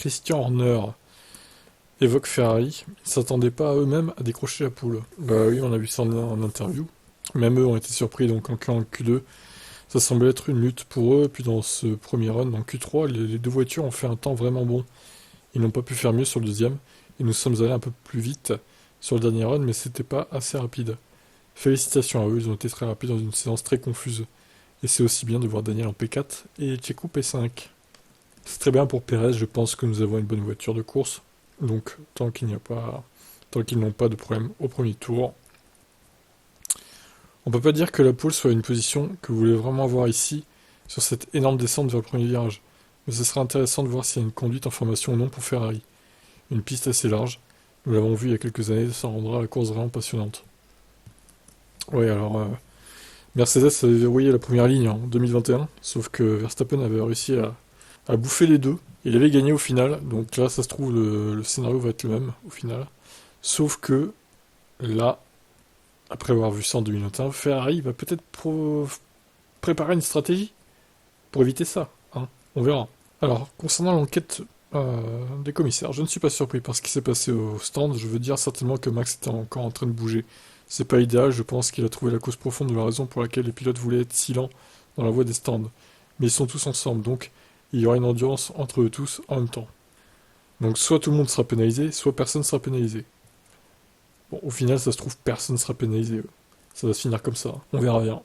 Christian Horner évoque Ferrari. Ils ne s'attendaient pas eux-mêmes à décrocher la poule. Bah oui, on a vu ça en interview. Même eux ont été surpris, donc en Q2, ça semblait être une lutte pour eux. Puis dans ce premier run, en Q3, les deux voitures ont fait un temps vraiment bon. Ils n'ont pas pu faire mieux sur le deuxième, et nous sommes allés un peu plus vite sur le dernier run, mais c'était pas assez rapide. Félicitations à eux, ils ont été très rapides dans une séance très confuse. Et c'est aussi bien de voir Daniel en P4 et Checo P5. C'est très bien pour Perez, je pense que nous avons une bonne voiture de course. Donc tant qu'ils n'ont pas de problème au premier tour. On peut pas dire que la pole soit une position que vous voulez vraiment avoir ici, sur cette énorme descente vers le premier virage. Mais ce sera intéressant de voir s'il y a une conduite en formation ou non pour Ferrari. Une piste assez large, nous l'avons vu il y a quelques années, ça rendra la course vraiment passionnante. Oui, alors Mercedes avait verrouillé la première ligne en 2021, sauf que Verstappen avait réussi à bouffer les deux. Il avait gagné au final, donc là ça se trouve le scénario va être le même au final. Sauf que là, après avoir vu ça en 2021, Ferrari va peut-être préparer une stratégie pour éviter ça. Hein. On verra. Alors, concernant l'enquête des commissaires, je ne suis pas surpris par ce qui s'est passé au stand. Je veux dire certainement que Max était encore en train de bouger. C'est pas idéal, je pense qu'il a trouvé la cause profonde de la raison pour laquelle les pilotes voulaient être silents dans la voie des stands. Mais ils sont tous ensemble, donc il y aura une endurance entre eux tous en même temps. Donc soit tout le monde sera pénalisé, soit personne sera pénalisé. Bon, au final, ça se trouve, personne sera pénalisé. Ça va se finir comme ça. On verra bien.